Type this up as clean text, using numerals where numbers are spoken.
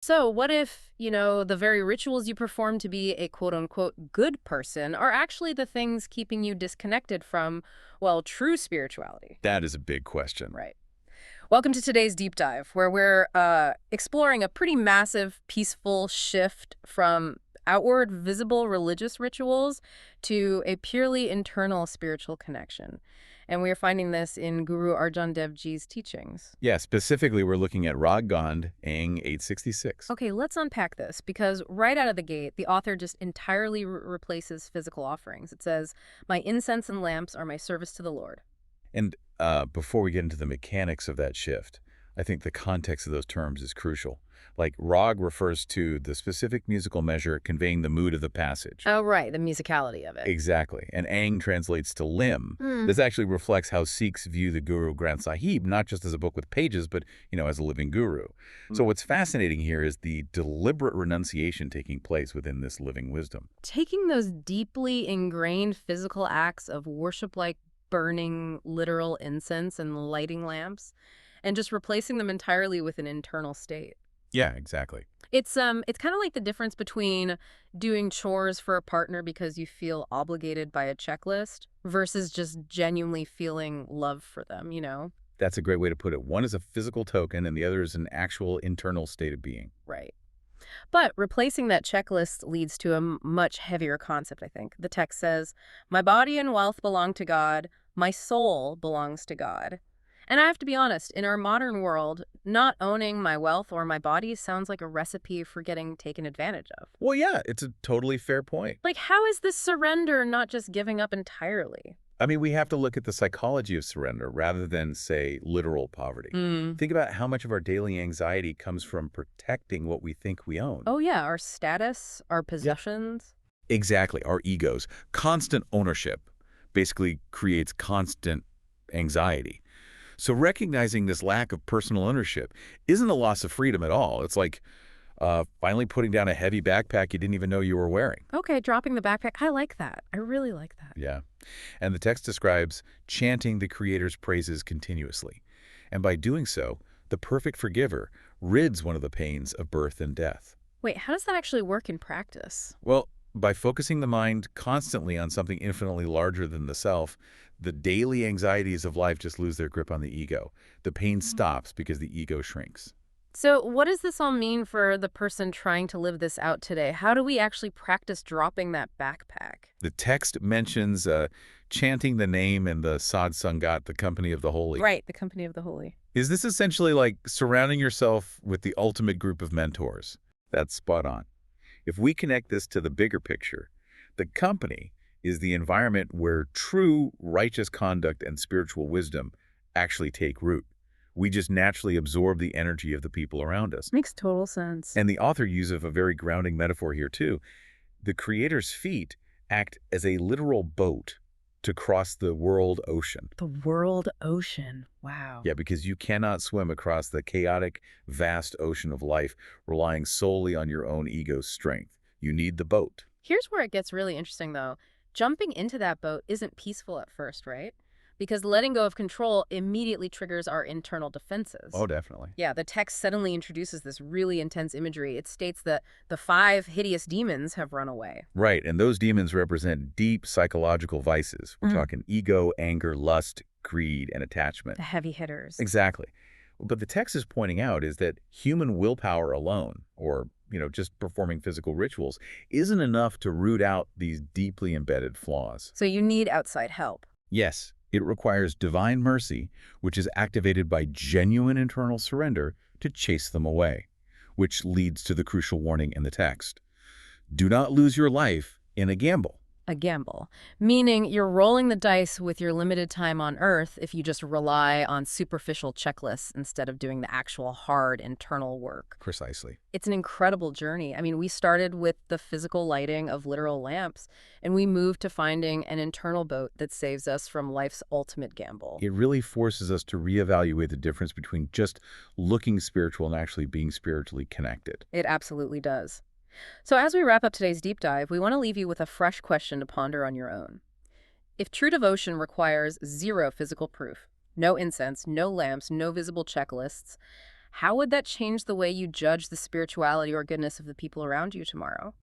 So what if, the very rituals you perform to be a quote-unquote good person are actually the things keeping you disconnected from, well, true spirituality? That is a big question. Right. Welcome to today's deep dive, where we're exploring a pretty massive, peaceful shift from outward, visible religious rituals to a purely internal spiritual connection. And we are finding this in Guru Arjan Dev Ji's teachings. Yeah, specifically, we're looking at Gand Eng 866. Okay, let's unpack this because right out of the gate, the author just entirely replaces physical offerings. It says, "My incense and lamps are my service to the Lord." And before we get into the mechanics of that shift, I think the context of those terms is crucial. Like, Rag refers to the specific musical measure conveying the mood of the passage. Oh, right, the musicality of it. Exactly. And Ang translates to limb. Hmm. This actually reflects how Sikhs view the Guru Granth Sahib, not just as a book with pages, but, as a living guru. So what's fascinating here is the deliberate renunciation taking place within this living wisdom. Taking those deeply ingrained physical acts of worship like burning literal incense and lighting lamps and just replacing them entirely with an internal state. Yeah, exactly. It's kind of like the difference between doing chores for a partner because you feel obligated by a checklist versus just genuinely feeling love for them. That's a great way to put it. One is a physical token, and the other is an actual internal state of being. Right. But replacing that checklist leads to a much heavier concept, I think. The text says, "My body and wealth belong to God. My soul belongs to God." And I have to be honest, in our modern world, not owning my wealth or my body sounds like a recipe for getting taken advantage of. Well, yeah, it's a totally fair point. Like, how is this surrender not just giving up entirely? I mean, we have to look at the psychology of surrender rather than, say, literal poverty. Mm. Think about how much of our daily anxiety comes from protecting what we think we own. Oh, yeah, our status, our possessions. Exactly, our egos. Constant ownership basically creates constant anxiety. So recognizing this lack of personal ownership isn't a loss of freedom at all. It's like finally putting down a heavy backpack you didn't even know you were wearing. Okay, dropping the backpack. I like that. I really like that. Yeah. And the text describes chanting the Creator's praises continuously. And by doing so, the perfect forgiver rids one of the pains of birth and death. Wait, how does that actually work in practice? Well, by focusing the mind constantly on something infinitely larger than the self, the daily anxieties of life just lose their grip on the ego. The pain stops because the ego shrinks. So, what does this all mean for the person trying to live this out today? How do we actually practice dropping that backpack? The text mentions chanting the name and the sad sangat, the company of the holy. Right, the company of the holy. Is this essentially like surrounding yourself with the ultimate group of mentors? That's spot on. If we connect this to the bigger picture, the company is the environment where true righteous conduct and spiritual wisdom actually take root. We just naturally absorb the energy of the people around us. Makes total sense. And the author uses a very grounding metaphor here too. The Creator's feet act as a literal boat to cross the world ocean. The world ocean. Wow. Yeah, because you cannot swim across the chaotic, vast ocean of life relying solely on your own ego's strength. You need the boat. Here's where it gets really interesting, though. Jumping into that boat isn't peaceful at first, right? Because letting go of control immediately triggers our internal defenses. Oh, definitely. Yeah, the text suddenly introduces this really intense imagery. It states that the 5 hideous demons have run away. Right, and those demons represent deep psychological vices. We're talking ego, anger, lust, greed, and attachment. The heavy hitters. Exactly. But the text is pointing out is that human willpower alone, or just performing physical rituals, isn't enough to root out these deeply embedded flaws. So you need outside help. Yes, it requires divine mercy, which is activated by genuine internal surrender to chase them away, which leads to the crucial warning in the text. Do not lose your life in a gamble. A gamble, meaning you're rolling the dice with your limited time on Earth if you just rely on superficial checklists instead of doing the actual hard internal work. Precisely. It's an incredible journey. I mean, we started with the physical lighting of literal lamps, and we moved to finding an internal boat that saves us from life's ultimate gamble. It really forces us to reevaluate the difference between just looking spiritual and actually being spiritually connected. It absolutely does. So as we wrap up today's deep dive, we want to leave you with a fresh question to ponder on your own. If true devotion requires zero physical proof, no incense, no lamps, no visible checklists, how would that change the way you judge the spirituality or goodness of the people around you tomorrow?